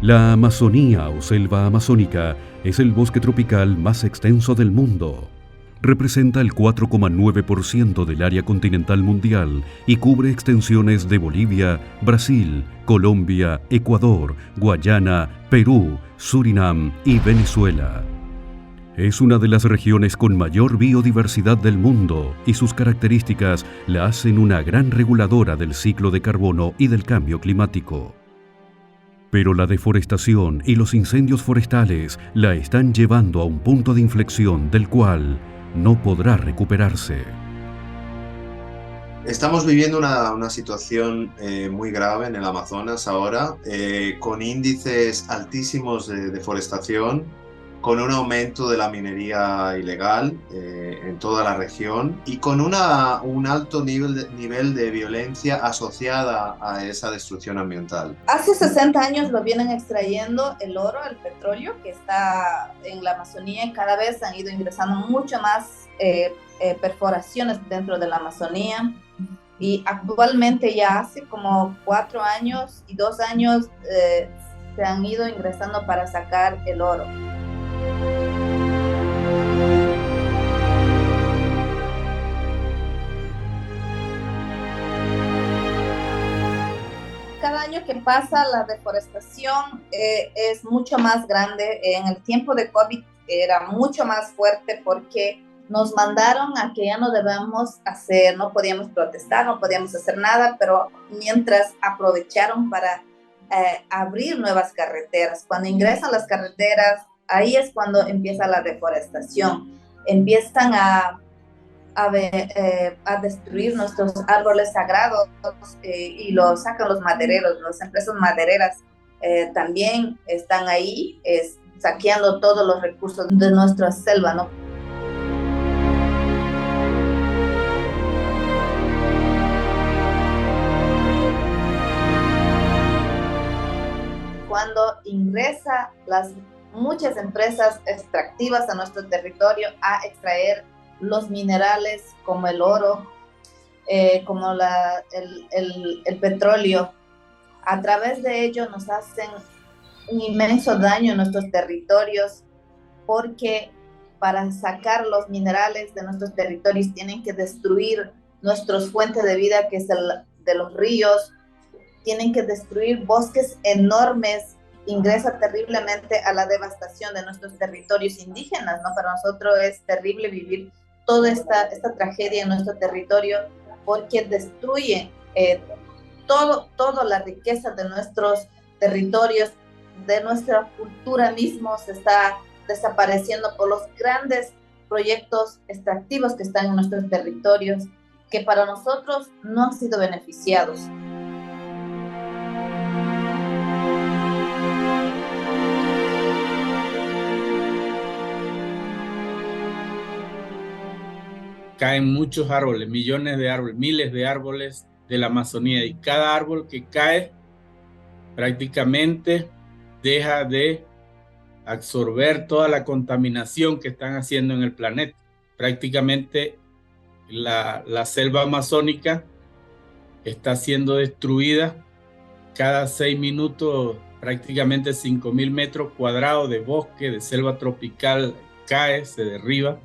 La Amazonía o selva amazónica es el bosque tropical más extenso del mundo. Representa el 4,9% del área continental mundial y cubre extensiones de Bolivia, Brasil, Colombia, Ecuador, Guayana, Perú, Surinam y Venezuela. Es una de las regiones con mayor biodiversidad del mundo y sus características la hacen una gran reguladora del ciclo de carbono y del cambio climático. Pero la deforestación y los incendios forestales la están llevando a un punto de inflexión del cual no podrá recuperarse. Estamos viviendo una situación muy grave en el Amazonas ahora, con índices altísimos de deforestación, con un aumento de la minería ilegal en toda la región y con un alto nivel de violencia asociada a esa destrucción ambiental. Hace 60 años lo vienen extrayendo el oro, el petróleo que está en la Amazonía, y cada vez han ido ingresando mucho más perforaciones dentro de la Amazonía. Y actualmente ya hace como 4 años y 2 años se han ido ingresando para sacar el oro. Cada año que pasa la deforestación es mucho más grande. En el tiempo de COVID era mucho más fuerte porque nos mandaron a que ya no debemos hacer, no podíamos protestar, no podíamos hacer nada, pero mientras aprovecharon para abrir nuevas carreteras. Cuando ingresan las carreteras, ahí es cuando empieza la deforestación. Empiezan a destruir nuestros árboles sagrados y los sacan los madereros. Las empresas madereras también están ahí saqueando todos los recursos de nuestra selva, ¿no? Cuando ingresan muchas empresas extractivas a nuestro territorio a extraer los minerales como el oro, como el petróleo, a través de ello nos hacen un inmenso daño en nuestros territorios, porque para sacar los minerales de nuestros territorios tienen que destruir nuestras fuentes de vida, que es de los ríos, tienen que destruir bosques enormes, ingresa terriblemente a la devastación de nuestros territorios indígenas, ¿no? Para nosotros es terrible vivir toda esta tragedia en nuestro territorio, porque destruye toda la riqueza de nuestros territorios, de nuestra cultura mismo, se está desapareciendo por los grandes proyectos extractivos que están en nuestros territorios, que para nosotros no han sido beneficiados. Caen muchos árboles, millones de árboles, miles de árboles de la Amazonía, y cada árbol que cae prácticamente deja de absorber toda la contaminación que están haciendo en el planeta. Prácticamente la selva amazónica está siendo destruida cada 6 minutos. Prácticamente 5,000 metros cuadrados de bosque, de selva tropical cae, se derriba,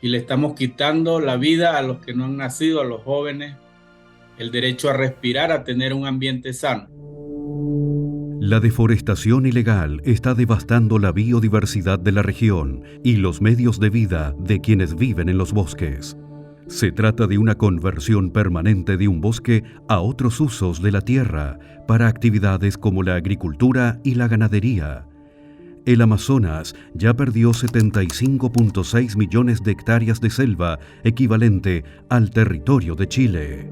y le estamos quitando la vida a los que no han nacido, a los jóvenes, el derecho a respirar, a tener un ambiente sano. La deforestación ilegal está devastando la biodiversidad de la región y los medios de vida de quienes viven en los bosques. Se trata de una conversión permanente de un bosque a otros usos de la tierra para actividades como la agricultura y la ganadería. El Amazonas ya perdió 75,6 millones de hectáreas de selva, equivalente al territorio de Chile.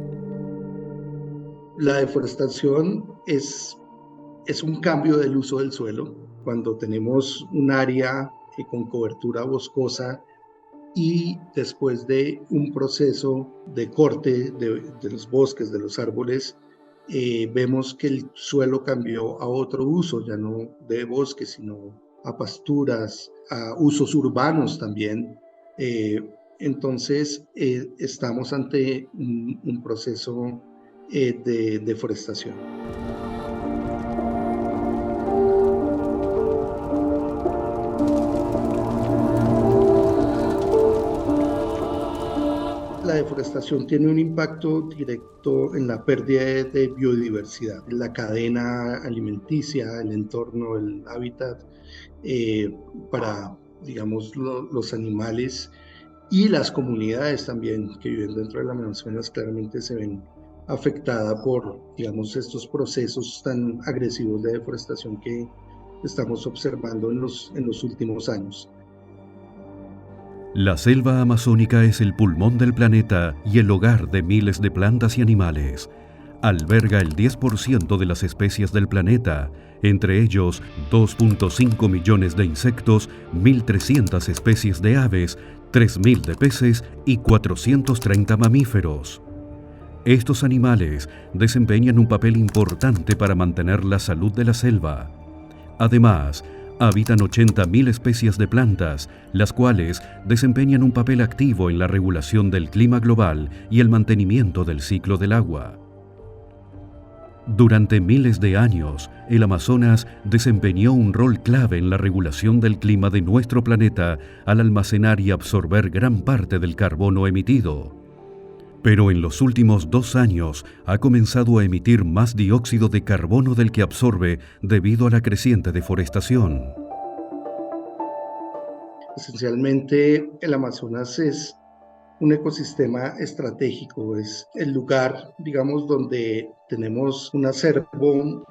La deforestación es un cambio del uso del suelo. Cuando tenemos un área con cobertura boscosa y después de un proceso de corte de los bosques, de los árboles, vemos que el suelo cambió a otro uso, ya no de bosque, sino a pasturas, a usos urbanos también. Entonces, estamos ante un proceso de deforestación. la deforestación tiene un impacto directo en la pérdida de biodiversidad, la cadena alimenticia, el entorno, el hábitat para, digamos, los animales y las comunidades también que viven dentro de la Amazonas claramente se ven afectadas por, digamos, estos procesos tan agresivos de deforestación que estamos observando en los últimos años. La selva amazónica es el pulmón del planeta y el hogar de miles de plantas y animales. Alberga el 10% de las especies del planeta, entre ellos 2.5 millones de insectos, 1.300 especies de aves, 3.000 de peces y 430 mamíferos. Estos animales desempeñan un papel importante para mantener la salud de la selva. Además, habitan 80.000 especies de plantas, las cuales desempeñan un papel activo en la regulación del clima global y el mantenimiento del ciclo del agua. Durante miles de años, el Amazonas desempeñó un rol clave en la regulación del clima de nuestro planeta al almacenar y absorber gran parte del carbono emitido. Pero en los últimos 2 años ha comenzado a emitir más dióxido de carbono del que absorbe debido a la creciente deforestación. Esencialmente, el Amazonas es un ecosistema estratégico, es el lugar, digamos, donde tenemos un acervo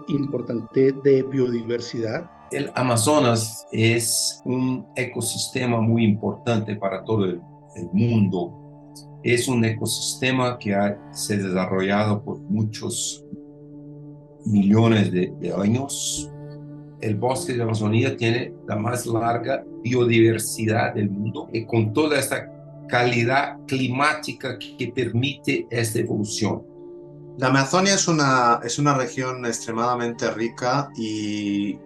importante de biodiversidad. El Amazonas es un ecosistema muy importante para todo el mundo. Es un ecosistema que se ha desarrollado por muchos millones de años. El bosque de Amazonía tiene la más larga biodiversidad del mundo y con toda esta calidad climática que permite esta evolución. La Amazonia es una región extremadamente rica y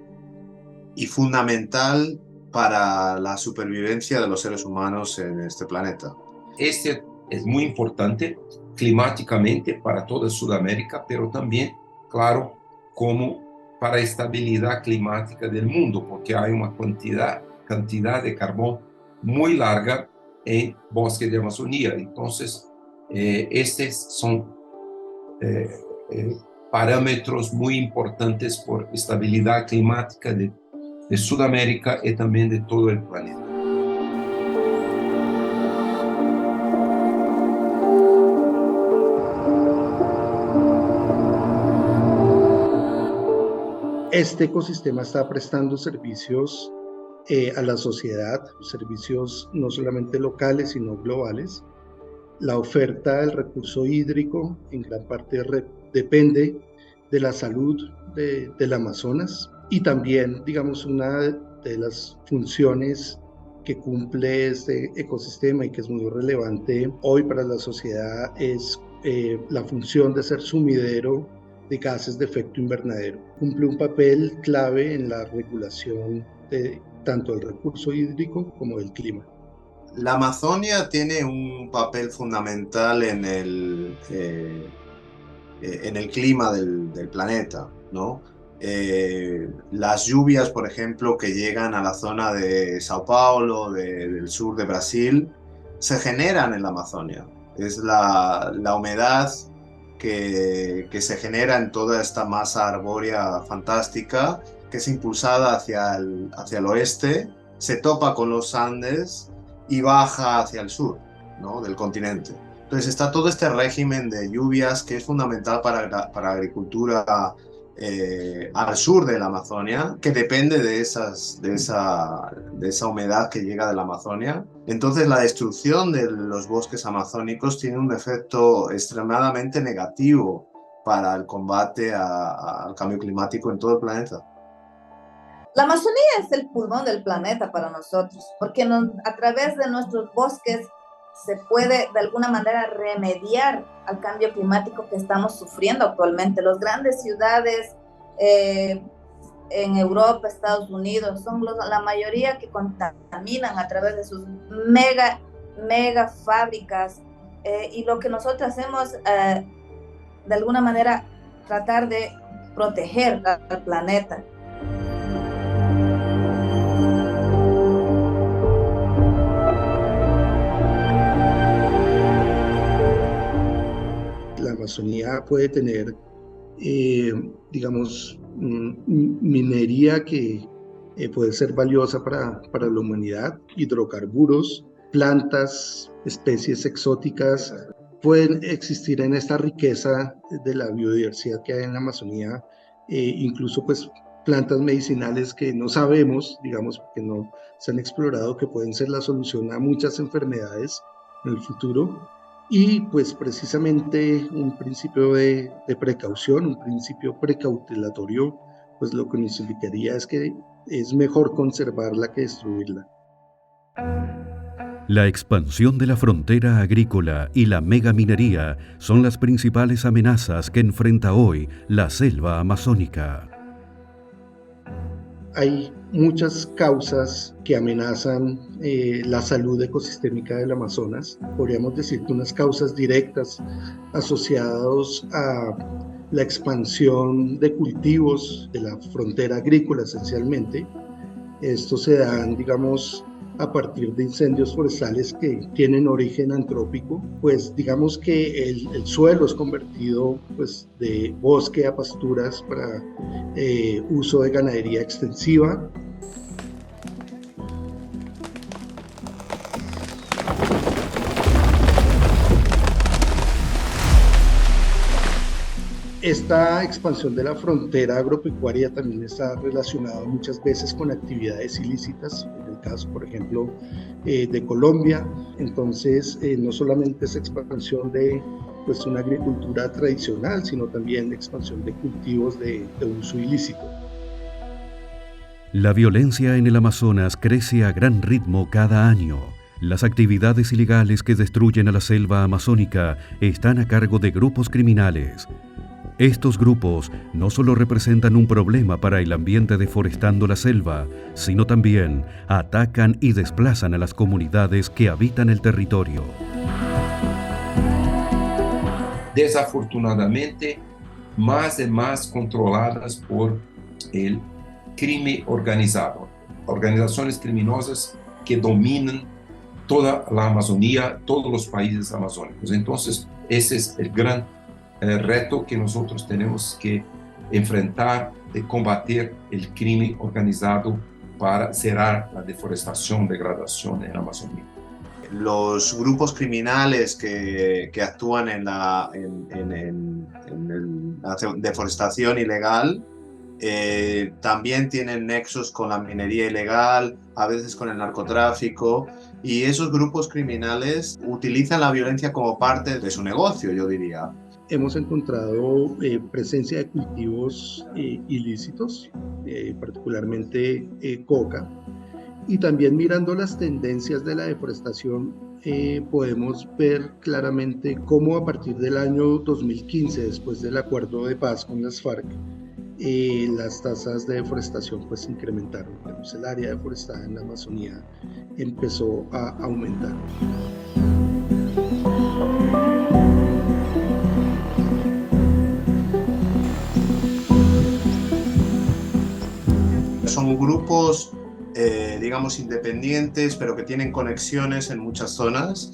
fundamental para la supervivencia de los seres humanos en este planeta. Este es muy importante climáticamente para toda Sudamérica, pero también, claro, como para la estabilidad climática del mundo, porque hay una cantidad de carbón muy larga en bosque de Amazonía. Entonces, estos son parámetros muy importantes por estabilidad climática de Sudamérica y también de todo el planeta. Este ecosistema está prestando servicios a la sociedad, servicios no solamente locales, sino globales. La oferta del recurso hídrico en gran parte depende de la salud del Amazonas y también, digamos, una de las funciones que cumple este ecosistema y que es muy relevante hoy para la sociedad es la función de ser sumidero de gases de efecto invernadero. Cumple un papel clave en la regulación de tanto del recurso hídrico como del clima. La Amazonia tiene un papel fundamental en el clima del planeta, ¿no? Las lluvias, por ejemplo, que llegan a la zona de Sao Paulo, del sur de Brasil, se generan en la Amazonia. Es la humedad que se genera en toda esta masa arbórea fantástica, que es impulsada hacia el oeste, se topa con los Andes y baja hacia el sur, ¿no?, del continente. Entonces está todo este régimen de lluvias que es fundamental para la agricultura al sur de la Amazonia, que depende de esa humedad que llega de la Amazonia. Entonces la destrucción de los bosques amazónicos tiene un efecto extremadamente negativo para el combate al cambio climático en todo el planeta. La Amazonía es el pulmón del planeta para nosotros, porque a través de nuestros bosques se puede de alguna manera remediar al cambio climático que estamos sufriendo actualmente. Las grandes ciudades en Europa, Estados Unidos, son la mayoría que contaminan a través de sus mega fábricas, y lo que nosotros hacemos de alguna manera tratar de proteger al planeta. Amazonía puede tener, digamos, minería que puede ser valiosa para la humanidad, hidrocarburos, plantas, especies exóticas, pueden existir en esta riqueza de la biodiversidad que hay en la Amazonía, incluso pues plantas medicinales que no sabemos, digamos, porque no se han explorado, que pueden ser la solución a muchas enfermedades en el futuro. Y pues precisamente un principio de precaución, un principio precautelatorio, pues lo que nos indicaría es que es mejor conservarla que destruirla. La expansión de la frontera agrícola y la megaminería son las principales amenazas que enfrenta hoy la selva amazónica. Hay muchas causas que amenazan la salud ecosistémica del Amazonas. Podríamos decir que unas causas directas asociadas a la expansión de cultivos de la frontera agrícola esencialmente. Estos se dan, digamos, a partir de incendios forestales que tienen origen antrópico, pues digamos que el suelo es convertido pues, de bosque a pasturas para uso de ganadería extensiva. Esta expansión de la frontera agropecuaria también está relacionada muchas veces con actividades ilícitas, en el caso, por ejemplo, de Colombia. Entonces, no solamente es expansión de pues, una agricultura tradicional, sino también expansión de cultivos de uso ilícito. La violencia en el Amazonas crece a gran ritmo cada año. Las actividades ilegales que destruyen a la selva amazónica están a cargo de grupos criminales. Estos grupos no solo representan un problema para el ambiente deforestando la selva, sino también atacan y desplazan a las comunidades que habitan el territorio. Desafortunadamente, más y más controladas por el crimen organizado, organizaciones criminosas que dominan toda la Amazonía, todos los países amazónicos. Entonces, ese es el gran reto que nosotros tenemos que enfrentar, de combatir el crimen organizado para cerrar la deforestación, degradación en la Amazonía. Los grupos criminales que actúan en la deforestación ilegal también tienen nexos con la minería ilegal, a veces con el narcotráfico, y esos grupos criminales utilizan la violencia como parte de su negocio, yo diría. Hemos encontrado presencia de cultivos ilícitos, particularmente coca, y también mirando las tendencias de la deforestación podemos ver claramente cómo a partir del año 2015, después del acuerdo de paz con las FARC, las tasas de deforestación pues incrementaron. Entonces, el área deforestada en la Amazonía empezó a aumentar. Son grupos, digamos, independientes, pero que tienen conexiones en muchas zonas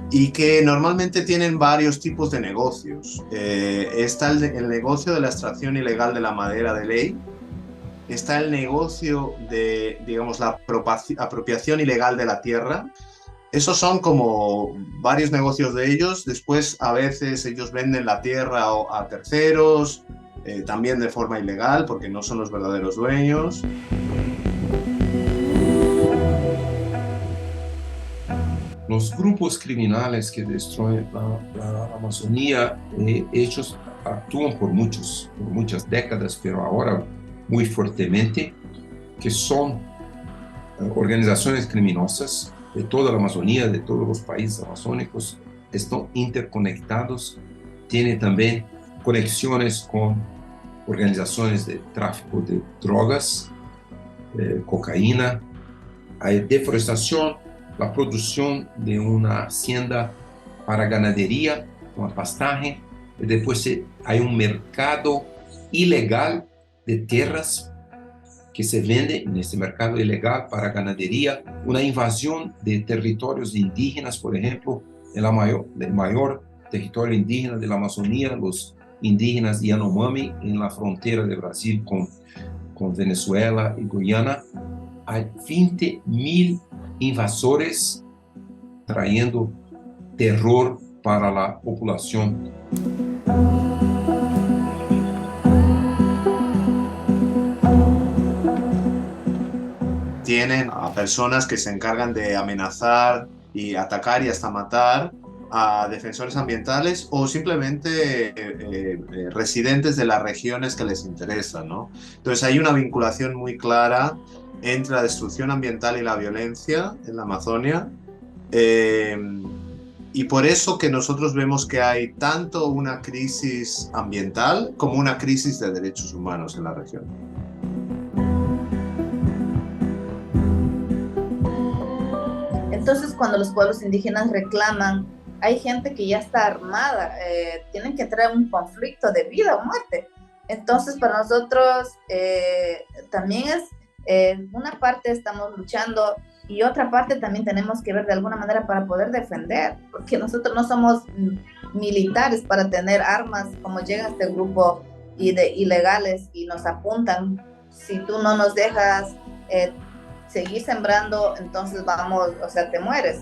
y que normalmente tienen varios tipos de negocios. Está el negocio de la extracción ilegal de la madera de ley, está el negocio de, digamos, la apropiación ilegal de la tierra. Esos son como varios negocios de ellos. Después, a veces, ellos venden la tierra a terceros, también de forma ilegal, porque no son los verdaderos dueños. Los grupos criminales que destruyen la Amazonía, ellos actúan por muchas décadas, pero ahora muy fuertemente, que son organizaciones criminosas de toda la Amazonía, de todos los países amazónicos, están interconectados, tienen también conexiones con organizaciones de tráfico de drogas, cocaína, hay deforestación, la producción de una hacienda para ganadería, una pastaje, y después hay un mercado ilegal de tierras que se vende en este mercado ilegal para ganadería, una invasión de territorios indígenas, por ejemplo, el mayor territorio indígena de la Amazonía, los indígenas Yanomami, en la frontera de Brasil con Venezuela y Guyana. Hay 20.000 invasores trayendo terror para la población. Tienen a personas que se encargan de amenazar y atacar y hasta matar a defensores ambientales o simplemente residentes de las regiones que les interesan, ¿no? Entonces hay una vinculación muy clara entre la destrucción ambiental y la violencia en la Amazonia, y por eso que nosotros vemos que hay tanto una crisis ambiental como una crisis de derechos humanos en la región. Entonces, cuando los pueblos indígenas reclaman, hay gente que ya está armada, tienen que entrar en un conflicto de vida o muerte. Entonces, para nosotros también es, una parte estamos luchando y otra parte también tenemos que ver de alguna manera para poder defender, porque nosotros no somos militares para tener armas, como llega este grupo de ilegales y nos apuntan. Si tú no nos dejas seguir sembrando, entonces vamos, o sea, te mueres.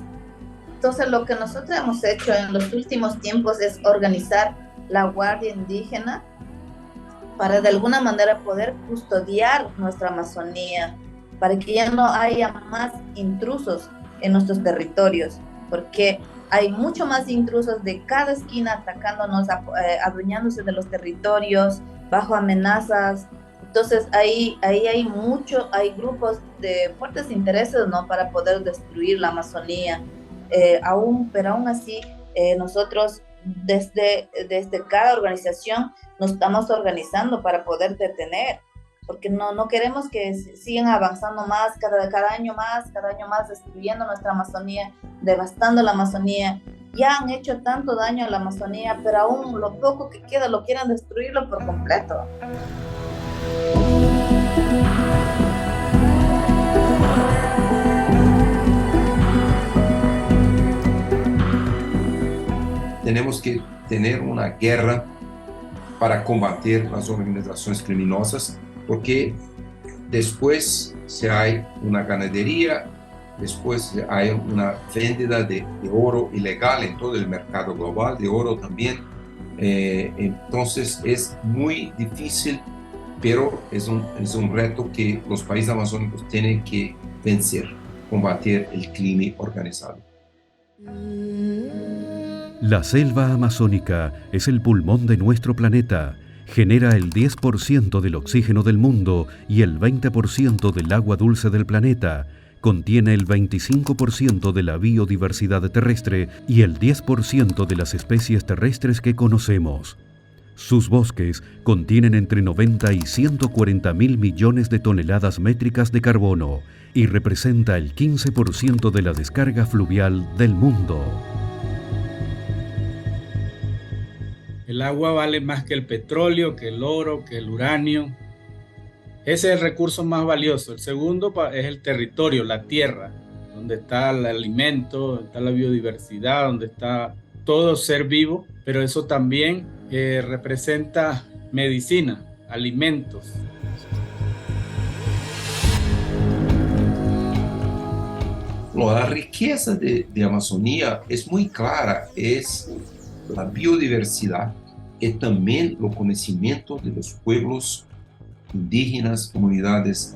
Entonces lo que nosotros hemos hecho en los últimos tiempos es organizar la Guardia Indígena para de alguna manera poder custodiar nuestra Amazonía, para que ya no haya más intrusos en nuestros territorios, porque hay mucho más intrusos de cada esquina atacándonos, adueñándose de los territorios, bajo amenazas. Entonces ahí hay grupos de fuertes intereses, ¿no?, para poder destruir la Amazonía. Pero aún así, nosotros desde cada organización nos estamos organizando para poder detener, porque no queremos que sigan avanzando más, cada año más, destruyendo nuestra Amazonía, devastando la Amazonía. Ya han hecho tanto daño a la Amazonía, pero aún lo poco que queda lo quieren destruirlo por completo. Tenemos que tener una guerra para combatir las organizaciones criminosas, porque después si hay una ganadería, después hay una venta de oro ilegal en todo el mercado global, de oro también. Entonces es muy difícil, pero es un reto que los países amazónicos tienen que vencer, combatir el crimen organizado. La selva amazónica es el pulmón de nuestro planeta. Genera el 10% del oxígeno del mundo y el 20% del agua dulce del planeta. Contiene el 25% de la biodiversidad terrestre y el 10% de las especies terrestres que conocemos. Sus bosques contienen entre 90 y 140 mil millones de toneladas métricas de carbono y representa el 15% de la descarga fluvial del mundo. El agua vale más que el petróleo, que el oro, que el uranio. Ese es el recurso más valioso. El segundo es el territorio, la tierra, donde está el alimento, donde está la biodiversidad, donde está todo ser vivo, pero eso también representa medicina, alimentos. La riqueza de Amazonía es muy clara, es la biodiversidad y también el conocimiento de los pueblos indígenas, comunidades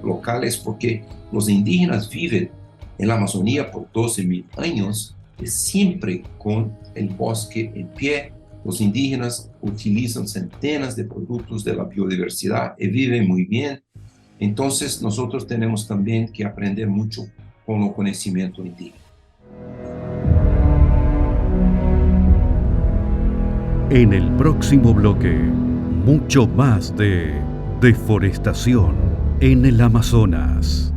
locales, porque los indígenas viven en la Amazonía por 12.000 años, y siempre con el bosque en pie. Los indígenas utilizan centenas de productos de la biodiversidad y viven muy bien. Entonces nosotros tenemos también que aprender mucho con el conocimiento indígena. En el próximo bloque, mucho más de deforestación en el Amazonas.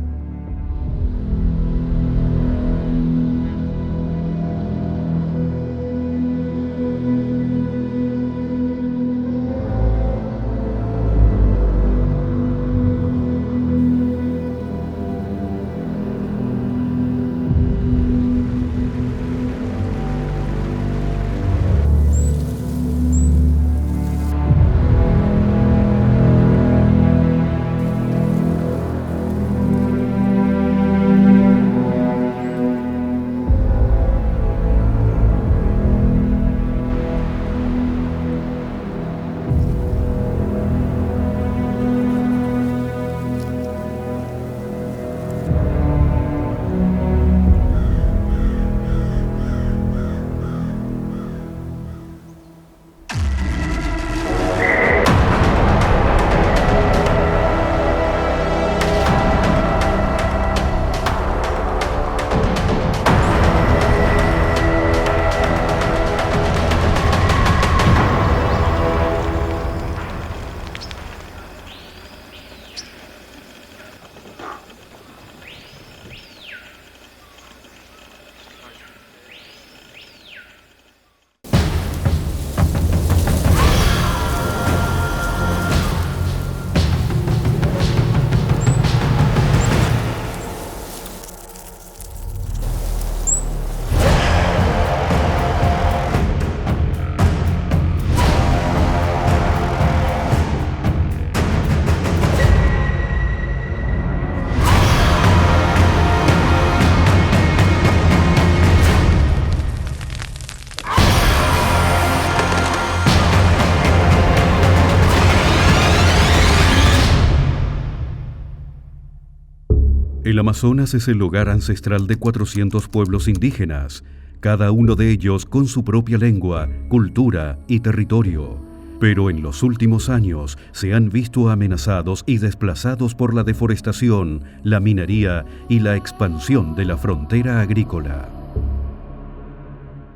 El Amazonas es el hogar ancestral de 400 pueblos indígenas, cada uno de ellos con su propia lengua, cultura y territorio. Pero en los últimos años se han visto amenazados y desplazados por la deforestación, la minería y la expansión de la frontera agrícola.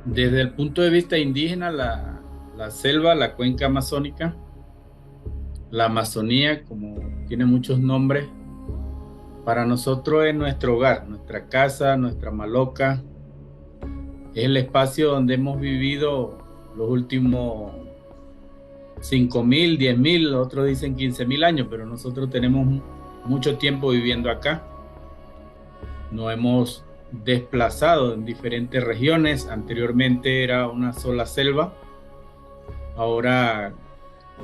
Desde el punto de vista indígena, la selva, la cuenca amazónica, la Amazonía, como tiene muchos nombres, para nosotros es nuestro hogar, nuestra casa, nuestra maloca. Es el espacio donde hemos vivido los últimos 5.000, 10.000, otros dicen 15.000 años, pero nosotros tenemos mucho tiempo viviendo acá. Nos hemos desplazado en diferentes regiones. Anteriormente era una sola selva. Ahora,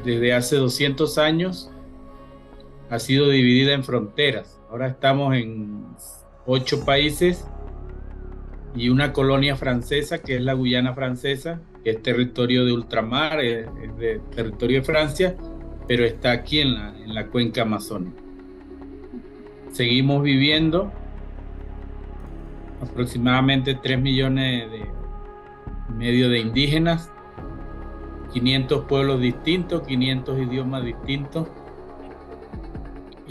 desde hace 200 años, ha sido dividida en fronteras. Ahora estamos en 8 países y una colonia francesa, que es la Guyana Francesa, que es territorio de ultramar, es de territorio de Francia, pero está aquí en la cuenca amazónica. Seguimos viviendo aproximadamente 3,5 millones de indígenas, 500 pueblos distintos, 500 idiomas distintos.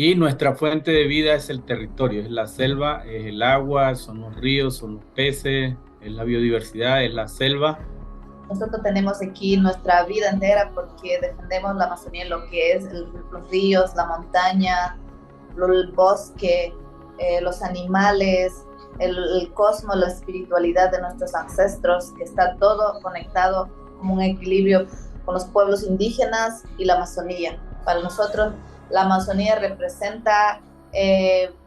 Y nuestra fuente de vida es el territorio, es la selva, es el agua, son los ríos, son los peces, es la biodiversidad, es la selva. Nosotros tenemos aquí nuestra vida entera porque defendemos la Amazonía, lo que es los ríos, la montaña, el bosque, los animales, el cosmos, la espiritualidad de nuestros ancestros, que está todo conectado como un equilibrio con los pueblos indígenas y la Amazonía. Para nosotros, la Amazonía representa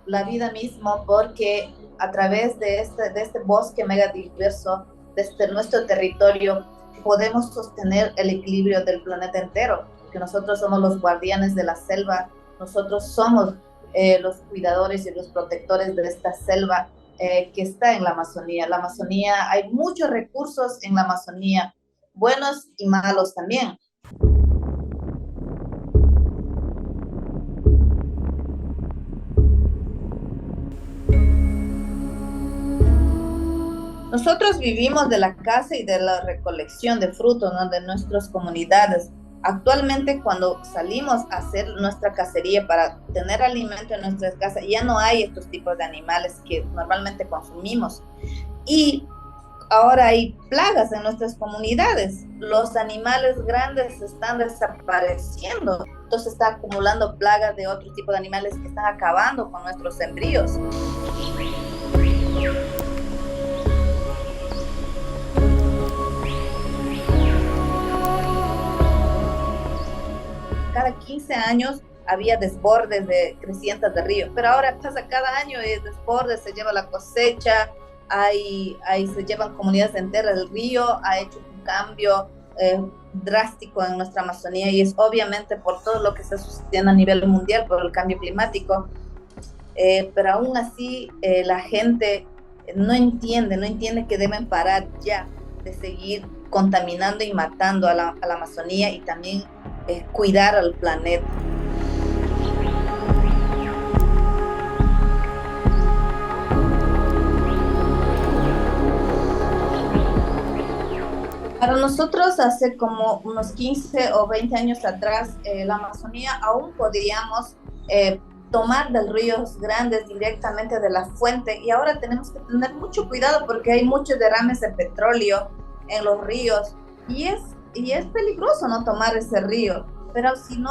la vida misma porque a través de este bosque mega diverso, desde nuestro territorio, podemos sostener el equilibrio del planeta entero, que nosotros somos los guardianes de la selva, nosotros somos los cuidadores y los protectores de esta selva que está en la Amazonía. La Amazonía, hay muchos recursos en la Amazonía, buenos y malos también. Nosotros vivimos de la caza y de la recolección de frutos, ¿no?, de nuestras comunidades. Actualmente, cuando salimos a hacer nuestra cacería para tener alimento en nuestras casas, ya no hay estos tipos de animales que normalmente consumimos. Y ahora hay plagas en nuestras comunidades. Los animales grandes están desapareciendo. Entonces está acumulando plagas de otro tipo de animales que están acabando con nuestros sembríos. Cada 15 años había desbordes de crecientes de río, pero ahora pasa cada año desbordes, se lleva la cosecha, se llevan comunidades enteras del río, ha hecho un cambio drástico en nuestra Amazonía y es obviamente por todo lo que está sucediendo a nivel mundial, por el cambio climático, pero aún así la gente no entiende que deben parar ya de seguir contaminando y matando a la Amazonía y también cuidar al planeta. Para nosotros, hace como unos 15 o 20 años atrás, la Amazonía aún podíamos tomar de ríos grandes directamente de la fuente y ahora tenemos que tener mucho cuidado porque hay muchos derrames de petróleo en los ríos y es peligroso no tomar ese río, pero si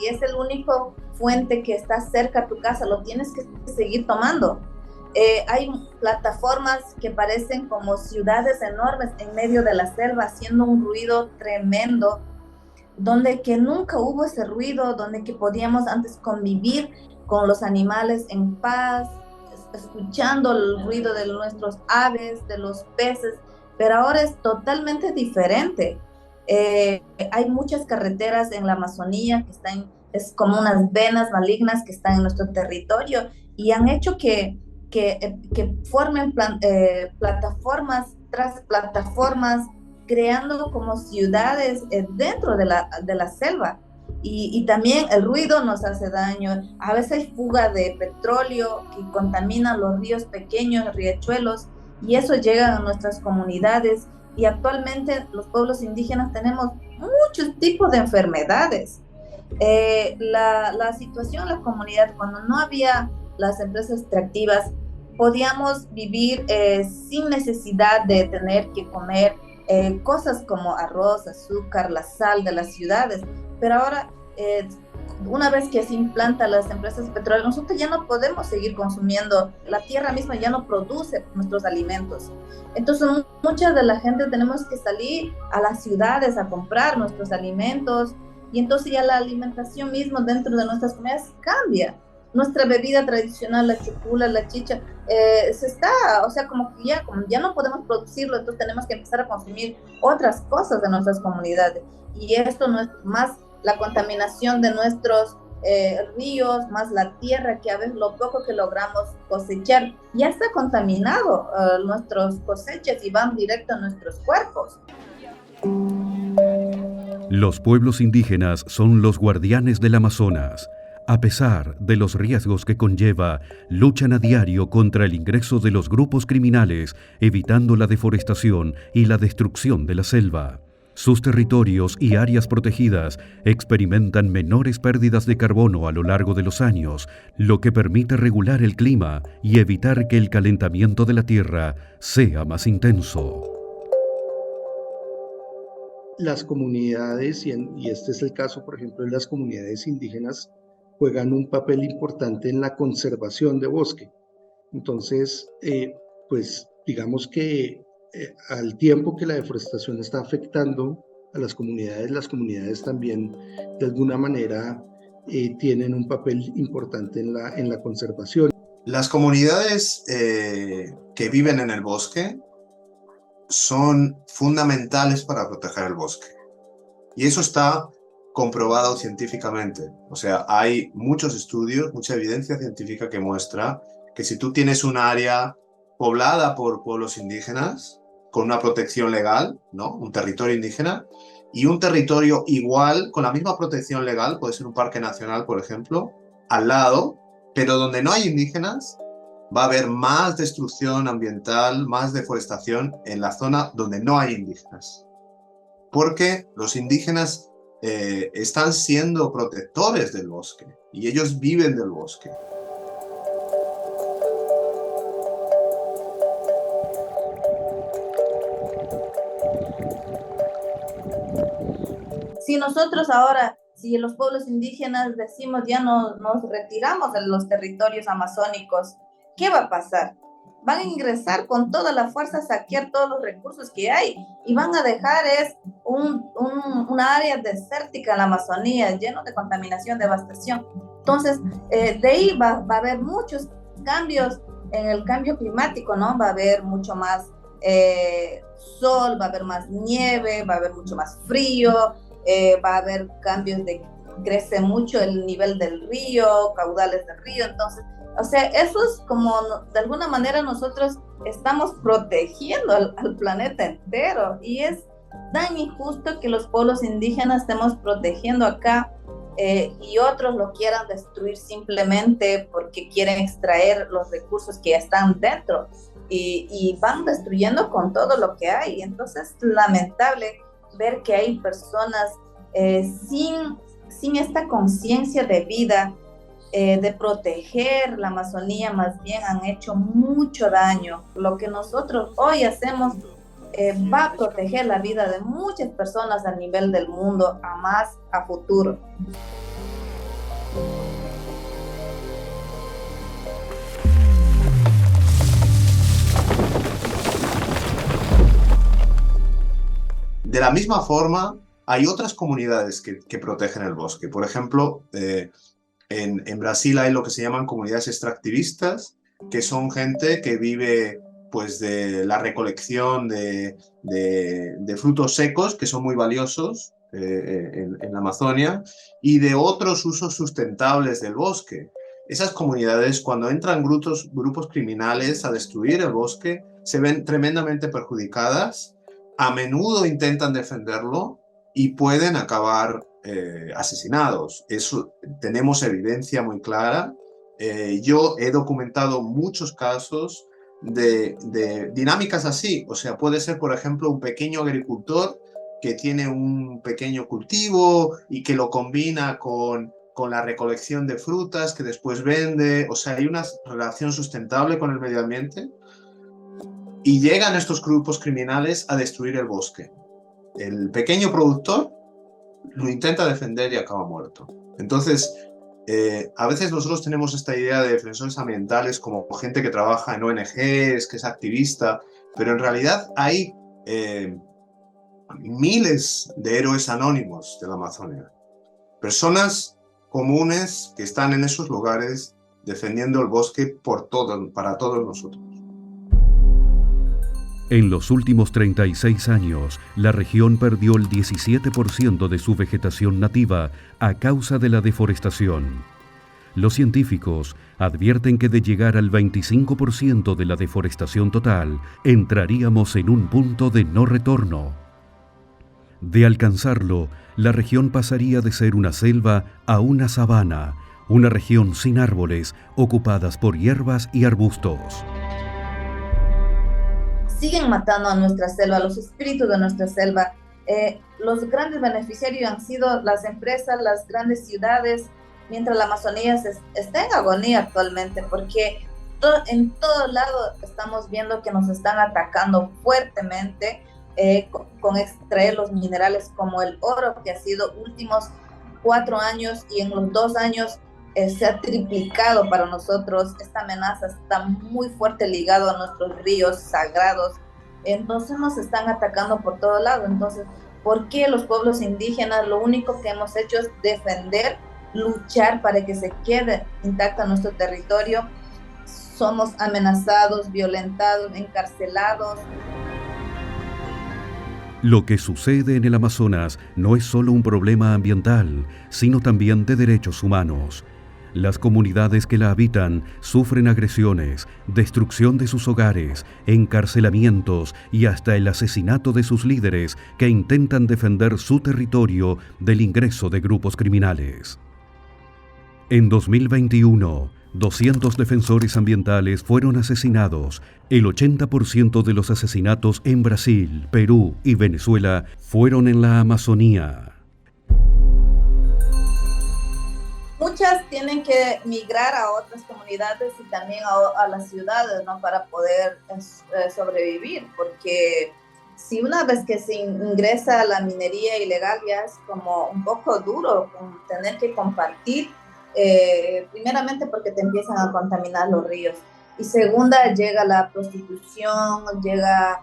es el único fuente que está cerca a tu casa, lo tienes que seguir tomando. Hay plataformas que parecen como ciudades enormes en medio de la selva haciendo un ruido tremendo, donde que nunca hubo ese ruido, donde que podíamos antes convivir con los animales en paz, escuchando el ruido de nuestros aves, de los peces, pero ahora es totalmente diferente. Hay muchas carreteras en la Amazonía que es como unas venas malignas que están en nuestro territorio y han hecho que formen plataformas tras plataformas, creando como ciudades dentro de la selva. Y también el ruido nos hace daño. A veces hay fuga de petróleo que contamina los ríos pequeños, riachuelos, y eso llega a nuestras comunidades. Y actualmente los pueblos indígenas tenemos muchos tipos de enfermedades. La situación en la comunidad, cuando no había las empresas extractivas, podíamos vivir sin necesidad de tener que comer cosas como arroz, azúcar, la sal de las ciudades. Pero ahora, una vez que se implantan las empresas petroleras, nosotros ya no podemos seguir consumiendo, la tierra misma ya no produce nuestros alimentos. Entonces, mucha de la gente tenemos que salir a las ciudades a comprar nuestros alimentos, y entonces ya la alimentación misma dentro de nuestras comunidades cambia. Nuestra bebida tradicional, la chupula, la chicha, como ya no podemos producirlo, entonces tenemos que empezar a consumir otras cosas de nuestras comunidades. Y esto no es más la contaminación de nuestros ríos, más la tierra, que a veces lo poco que logramos cosechar ya está contaminado, nuestras cosechas, y van directo a nuestros cuerpos. Los pueblos indígenas son los guardianes del Amazonas. A pesar de los riesgos que conlleva, luchan a diario contra el ingreso de los grupos criminales, evitando la deforestación y la destrucción de la selva. Sus territorios y áreas protegidas experimentan menores pérdidas de carbono a lo largo de los años, lo que permite regular el clima y evitar que el calentamiento de la tierra sea más intenso. Las comunidades, y este es el caso, por ejemplo, de las comunidades indígenas, juegan un papel importante en la conservación de bosque. Entonces, pues digamos que al tiempo que la deforestación está afectando a las comunidades también de alguna manera tienen un papel importante en la conservación. Las comunidades que viven en el bosque son fundamentales para proteger el bosque. Y eso está comprobado científicamente. O sea, hay muchos estudios, mucha evidencia científica que muestra que si tú tienes un área poblada por pueblos indígenas, con una protección legal, ¿no? Un territorio indígena, y un territorio igual, con la misma protección legal, puede ser un parque nacional, por ejemplo, al lado, pero donde no hay indígenas, va a haber más destrucción ambiental, más deforestación en la zona donde no hay indígenas. Porque los indígenas están siendo protectores del bosque y ellos viven del bosque. Si nosotros ahora, si los pueblos indígenas decimos ya nos retiramos de los territorios amazónicos, ¿qué va a pasar? Van a ingresar con toda la fuerza a saquear todos los recursos que hay y van a dejar una área desértica en la Amazonía, lleno de contaminación, devastación. Entonces, de ahí va a haber muchos cambios en el cambio climático, ¿no? Va a haber mucho más sol, va a haber más nieve, va a haber mucho más frío, va a haber cambios crece mucho el nivel del río, caudales del río. Entonces, o sea, eso es como, de alguna manera nosotros estamos protegiendo al planeta entero, y es tan injusto que los pueblos indígenas estemos protegiendo acá y otros lo quieran destruir simplemente porque quieren extraer los recursos que están dentro, y van destruyendo con todo lo que hay. Entonces es lamentable ver que hay personas sin esta conciencia de vida, de proteger la Amazonía. Más bien han hecho mucho daño. Lo que nosotros hoy hacemos va a proteger la vida de muchas personas a nivel del mundo, a futuro. De la misma forma, hay otras comunidades que protegen el bosque. Por ejemplo, en Brasil hay lo que se llaman comunidades extractivistas, que son gente que vive pues de la recolección de frutos secos, que son muy valiosos en la Amazonia, y de otros usos sustentables del bosque. Esas comunidades, cuando entran grupos criminales a destruir el bosque, se ven tremendamente perjudicadas. A menudo intentan defenderlo y pueden acabar asesinados. Eso tenemos evidencia muy clara. Yo he documentado muchos casos de dinámicas así. O sea, puede ser, por ejemplo, un pequeño agricultor que tiene un pequeño cultivo y que lo combina con la recolección de frutas que después vende. O sea, hay una relación sustentable con el medio ambiente y llegan estos grupos criminales a destruir el bosque. El pequeño productor lo intenta defender y acaba muerto. Entonces, a veces nosotros tenemos esta idea de defensores ambientales como gente que trabaja en ONGs, que es activista, pero en realidad hay miles de héroes anónimos de la Amazonia. Personas comunes que están en esos lugares defendiendo el bosque para todos nosotros. En los últimos 36 años, la región perdió el 17% de su vegetación nativa a causa de la deforestación. Los científicos advierten que de llegar al 25% de la deforestación total, entraríamos en un punto de no retorno. De alcanzarlo, la región pasaría de ser una selva a una sabana, una región sin árboles, ocupadas por hierbas y arbustos. Siguen matando a nuestra selva, los espíritus de nuestra selva. Los grandes beneficiarios han sido las empresas, las grandes ciudades, mientras la Amazonía está en agonía actualmente, porque en todo lado estamos viendo que nos están atacando fuertemente con extraer los minerales como el oro, que ha sido últimos 4 años y en los 2 años se ha triplicado para nosotros. Esta amenaza está muy fuerte ligado a nuestros ríos sagrados. Entonces nos están atacando por todo lado. Entonces, ¿por qué los pueblos indígenas lo único que hemos hecho es defender, luchar para que se quede intacto nuestro territorio? Somos amenazados, violentados, encarcelados. Lo que sucede en el Amazonas no es solo un problema ambiental, sino también de derechos humanos. Las comunidades que la habitan sufren agresiones, destrucción de sus hogares, encarcelamientos y hasta el asesinato de sus líderes que intentan defender su territorio del ingreso de grupos criminales. En 2021, 200 defensores ambientales fueron asesinados. El 80% de los asesinatos en Brasil, Perú y Venezuela fueron en la Amazonía. Muchas tienen que migrar a otras comunidades y también a las ciudades, ¿no? Para poder sobrevivir, porque si una vez que se ingresa a la minería ilegal ya es como un poco duro tener que compartir, primeramente porque te empiezan a contaminar los ríos, y segunda llega la prostitución, llega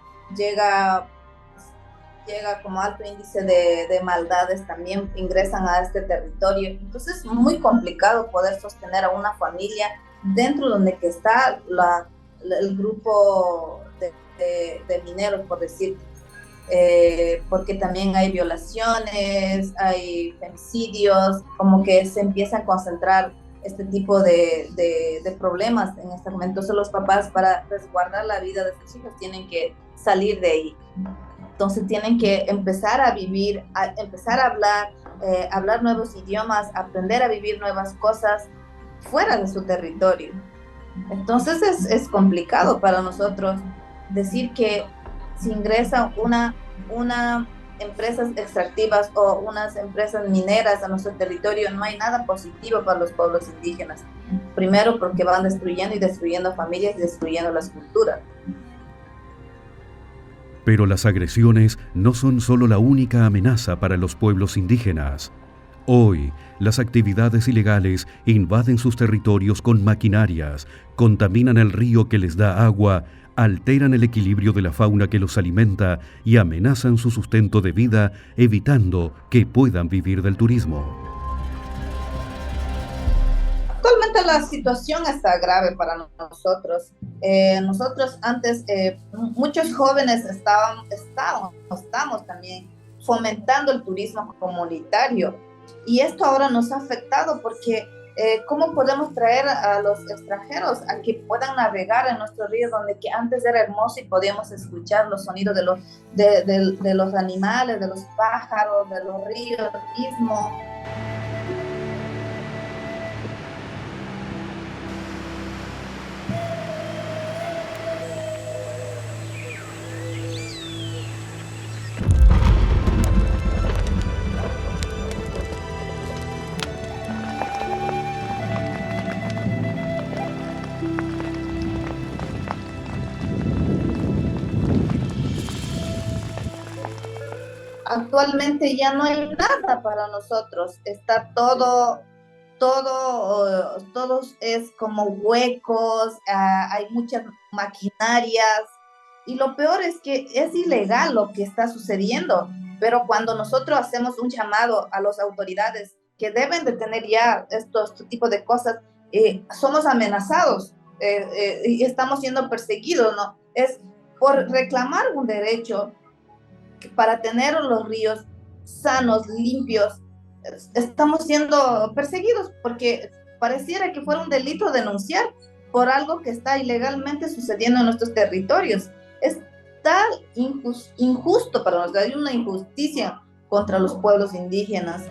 como alto índice de maldades, también ingresan a este territorio. Entonces es muy complicado poder sostener a una familia dentro donde que está el grupo de mineros, por decir, porque también hay violaciones, hay femicidios, como que se empieza a concentrar este tipo de problemas en este momento. Entonces los papás, para resguardar la vida de sus hijos, tienen que salir de ahí. Entonces tienen que empezar a vivir, empezar a hablar nuevos idiomas, aprender a vivir nuevas cosas fuera de su territorio. Entonces es complicado para nosotros decir que si ingresan una empresas extractivas o unas empresas mineras a nuestro territorio, no hay nada positivo para los pueblos indígenas. Primero porque van destruyendo familias y destruyendo las culturas. Pero las agresiones no son solo la única amenaza para los pueblos indígenas. Hoy, las actividades ilegales invaden sus territorios con maquinarias, contaminan el río que les da agua, alteran el equilibrio de la fauna que los alimenta y amenazan su sustento de vida, evitando que puedan vivir del turismo. Actualmente la situación está grave para nosotros. Nosotros antes, muchos jóvenes estamos también fomentando el turismo comunitario, y esto ahora nos ha afectado porque ¿Cómo podemos traer a los extranjeros a que puedan navegar en nuestro río, donde que antes era hermoso y podíamos escuchar los sonidos de los animales, de los pájaros, de los ríos mismos? Actualmente ya no hay nada para nosotros, está todo es como huecos, hay muchas maquinarias, y lo peor es que es ilegal lo que está sucediendo, pero cuando nosotros hacemos un llamado a las autoridades que deben de tener ya este tipo de cosas, somos amenazados y estamos siendo perseguidos, ¿no? Es por reclamar un derecho para tener los ríos sanos, limpios. Estamos siendo perseguidos porque pareciera que fuera un delito denunciar por algo que está ilegalmente sucediendo en nuestros territorios. Es tan injusto para nosotros, hay una injusticia contra los pueblos indígenas.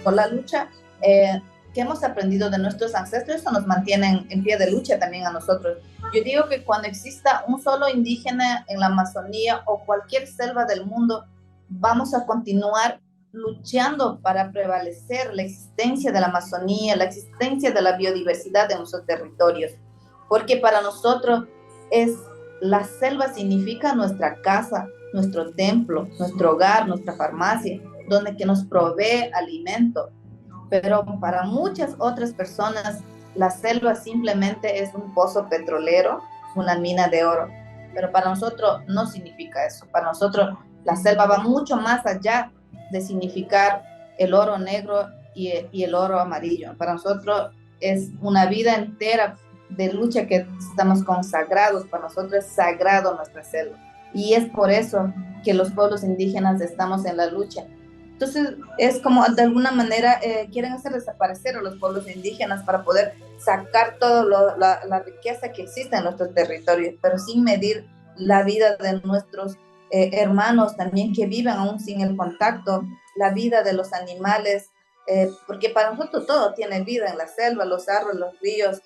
Por la lucha que hemos aprendido de nuestros ancestros, eso nos mantiene en pie de lucha también a nosotros. Yo digo que cuando exista un solo indígena en la Amazonía o cualquier selva del mundo, vamos a continuar luchando para prevalecer la existencia de la Amazonía, la existencia de la biodiversidad de nuestros territorios, porque para nosotros la selva significa nuestra casa, nuestro templo, nuestro hogar, nuestra farmacia, donde que nos provee alimento. Pero para muchas otras personas, la selva simplemente es un pozo petrolero, una mina de oro. Pero para nosotros no significa eso. Para nosotros la selva va mucho más allá de significar el oro negro y el oro amarillo. Para nosotros es una vida entera de lucha que estamos consagrados. Para nosotros es sagrado nuestra selva. Y es por eso que los pueblos indígenas estamos en la lucha. Entonces, es como de alguna manera quieren hacer desaparecer a los pueblos indígenas para poder sacar toda la riqueza que existe en nuestros territorios, pero sin medir la vida de nuestros hermanos también que viven aún sin el contacto, la vida de los animales, porque para nosotros todo tiene vida en la selva, los árboles, los ríos,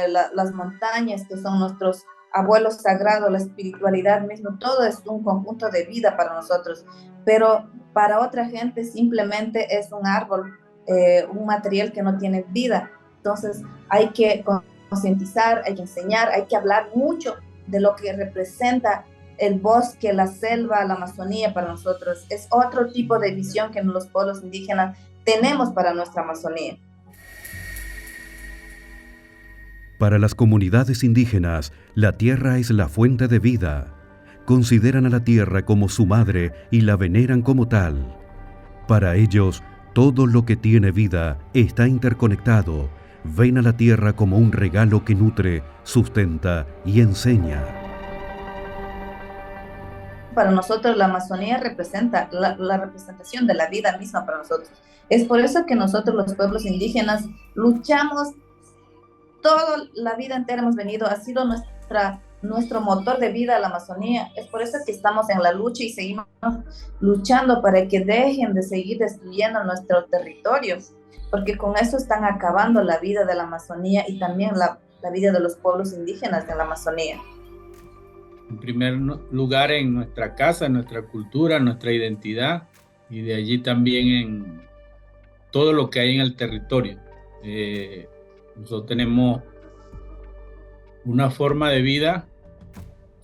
las montañas que son nuestros abuelos sagrados, la espiritualidad mismo, todo es un conjunto de vida para nosotros, pero para otra gente simplemente es un árbol, un material que no tiene vida. Entonces hay que concientizar, hay que enseñar, hay que hablar mucho de lo que representa el bosque, la selva, la Amazonía para nosotros. Es otro tipo de visión que los pueblos indígenas tenemos para nuestra Amazonía. Para las comunidades indígenas, la tierra es la fuente de vida. Consideran a la tierra como su madre y la veneran como tal. Para ellos, todo lo que tiene vida está interconectado. Ven a la tierra como un regalo que nutre, sustenta y enseña. Para nosotros la Amazonía representa la representación de la vida misma para nosotros. Es por eso que nosotros los pueblos indígenas luchamos toda la vida entera, hemos venido, ha sido nuestro motor de vida la Amazonía. Es por eso que estamos en la lucha y seguimos luchando para que dejen de seguir destruyendo nuestro territorio, porque con eso están acabando la vida de la Amazonía y también la vida de los pueblos indígenas de la Amazonía. En primer lugar en nuestra casa, en nuestra cultura, en nuestra identidad, y de allí también en todo lo que hay en el territorio. Nosotros tenemos una forma de vida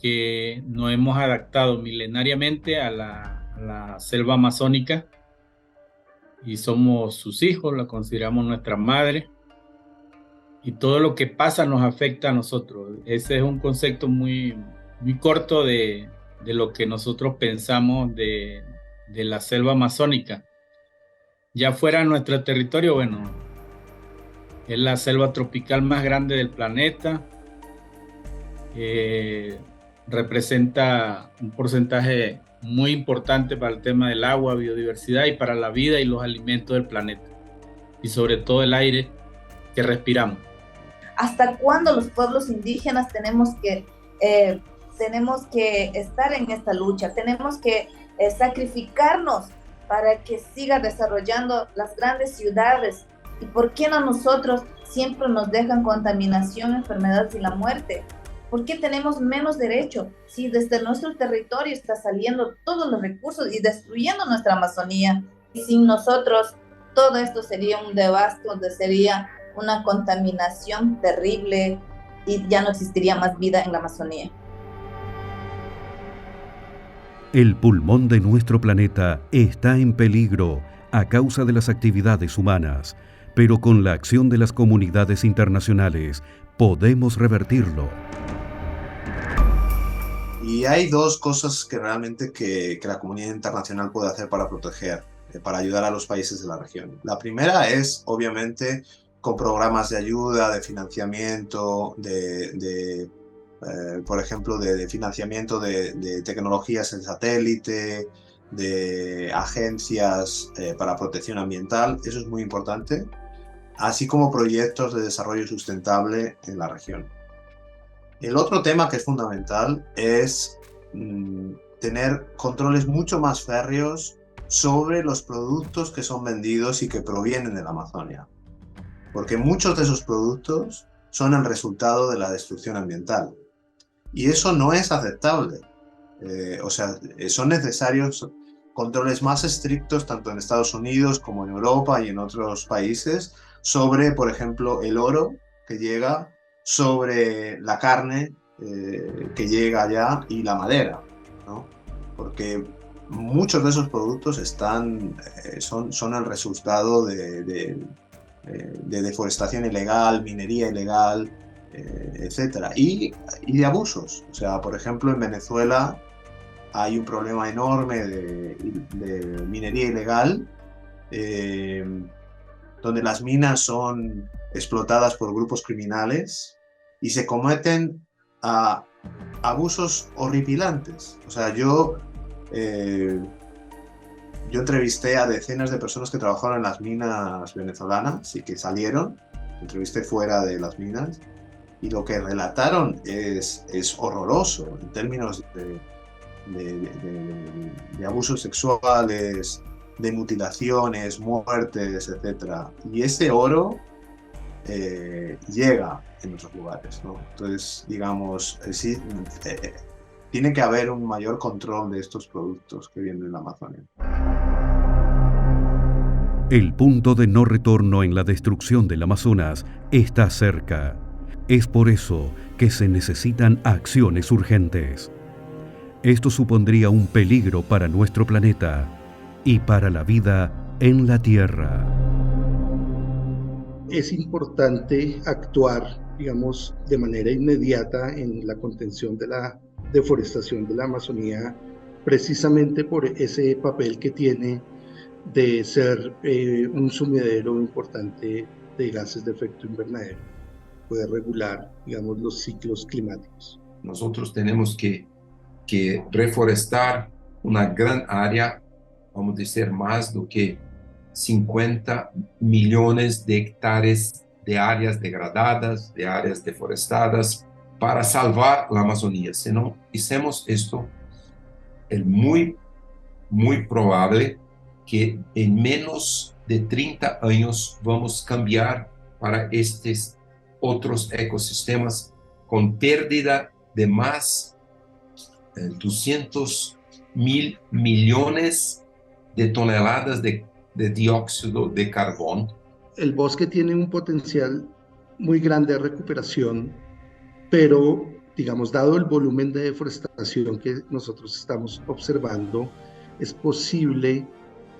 que nos hemos adaptado milenariamente a la selva amazónica y somos sus hijos, la consideramos nuestra madre y todo lo que pasa nos afecta a nosotros. Ese es un concepto muy corto de lo que nosotros pensamos de la selva amazónica. Ya fuera de nuestro territorio, bueno, es la selva tropical más grande del planeta. representa un porcentaje muy importante para el tema del agua, biodiversidad y para la vida y los alimentos del planeta, y sobre todo el aire que respiramos. ¿Hasta cuándo los pueblos indígenas tenemos que estar en esta lucha? Tenemos que sacrificarnos para que siga desarrollando las grandes ciudades. ¿Y por qué no nosotros siempre nos dejan contaminación, enfermedades y la muerte? ¿Por qué tenemos menos derecho si desde nuestro territorio está saliendo todos los recursos y destruyendo nuestra Amazonía? Y sin nosotros todo esto sería un devasto, sería una contaminación terrible y ya no existiría más vida en la Amazonía. El pulmón de nuestro planeta está en peligro a causa de las actividades humanas, pero con la acción de las comunidades internacionales podemos revertirlo. Y hay dos cosas que realmente que la comunidad internacional puede hacer para proteger, para ayudar a los países de la región. La primera es, obviamente, con programas de ayuda, de financiamiento, por ejemplo, de financiamiento de tecnologías en satélite, de agencias para protección ambiental. Eso es muy importante, así como proyectos de desarrollo sustentable en la región. El otro tema que es fundamental es tener controles mucho más férreos sobre los productos que son vendidos y que provienen de la Amazonia. Porque muchos de esos productos son el resultado de la destrucción ambiental. Y eso no es aceptable. Son necesarios controles más estrictos tanto en Estados Unidos como en Europa y en otros países sobre, por ejemplo, el oro que llega, sobre la carne que llega allá y la madera, ¿no? Porque muchos de esos productos son el resultado de deforestación ilegal, minería ilegal, etcétera, y de abusos. O sea, por ejemplo, en Venezuela hay un problema enorme de minería ilegal, donde las minas son explotadas por grupos criminales y se cometen abusos horripilantes. O sea, yo entrevisté a decenas de personas que trabajaron en las minas venezolanas y que salieron. Entrevisté fuera de las minas y lo que relataron es horroroso en términos de abusos sexuales, de mutilaciones, muertes, etc. Y ese oro llega en nuestros lugares, ¿no? Entonces, digamos, tiene que haber un mayor control de estos productos que vienen de la Amazonia. El punto de no retorno en la destrucción del Amazonas está cerca. Es por eso que se necesitan acciones urgentes. Esto supondría un peligro para nuestro planeta y para la vida en la Tierra. Es importante actuar, digamos, de manera inmediata en la contención de la deforestación de la Amazonía, precisamente por ese papel que tiene de ser un sumidero importante de gases de efecto invernadero. Puede regular, digamos, los ciclos climáticos. Nosotros tenemos que reforestar una gran área, vamos a decir, más de que 50 millones de hectáreas de áreas degradadas, de áreas deforestadas, para salvar la Amazonía. Si no hacemos esto, es muy probable que en menos de 30 años vamos a cambiar para estos otros ecosistemas con pérdida de más de 200 mil millones de toneladas de dióxido de carbono. El bosque tiene un potencial muy grande de recuperación, pero, digamos, dado el volumen de deforestación que nosotros estamos observando, es posible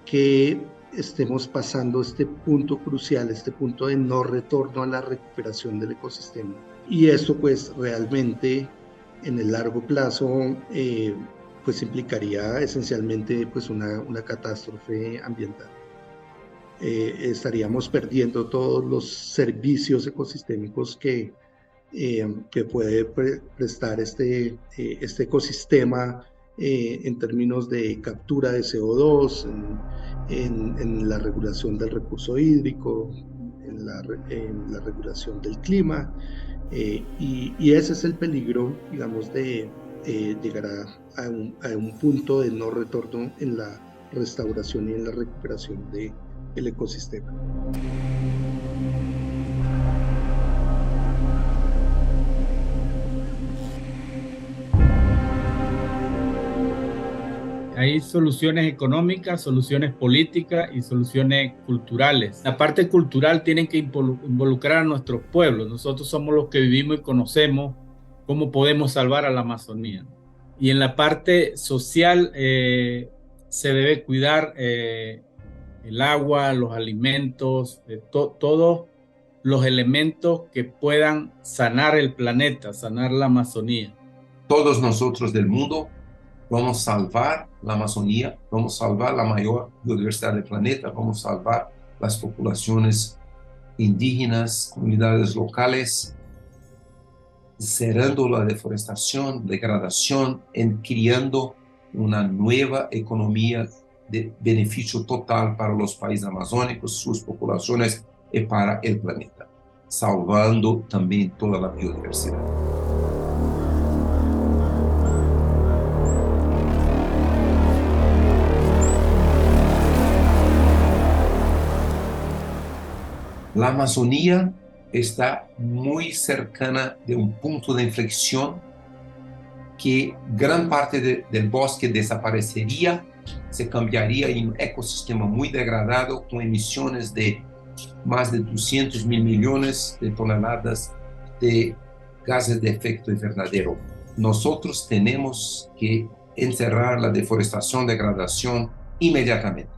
que estemos pasando este punto crucial, este punto de no retorno a la recuperación del ecosistema. Y esto, pues, realmente, en el largo plazo, pues implicaría esencialmente pues una catástrofe ambiental. Estaríamos perdiendo todos los servicios ecosistémicos que que puede prestar este ecosistema en términos de captura de CO2, en la regulación del recurso hídrico, en la regulación del clima, y ese es el peligro, digamos, de llegar a un punto de no retorno en la restauración y en la recuperación del ecosistema. Hay soluciones económicas, soluciones políticas y soluciones culturales. La parte cultural tiene que involucrar a nuestros pueblos. Nosotros somos los que vivimos y conocemos cómo podemos salvar a la Amazonía. Y en la parte social se debe cuidar el agua, los alimentos, todos los elementos que puedan sanar el planeta, sanar la Amazonía. Todos nosotros del mundo vamos a salvar la Amazonía, vamos a salvar la mayor biodiversidad del planeta, vamos a salvar las poblaciones indígenas, comunidades locales, cerrando la deforestación, degradación, creando una nueva economía de beneficio total para los países amazónicos, sus poblaciones y para el planeta, salvando también toda la biodiversidad. La Amazonía está muy cercana de un punto de inflexión que gran parte del bosque desaparecería, se cambiaría en un ecosistema muy degradado con emisiones de más de 200 mil millones de toneladas de gases de efecto invernadero. Nosotros tenemos que encerrar la deforestación, degradación inmediatamente.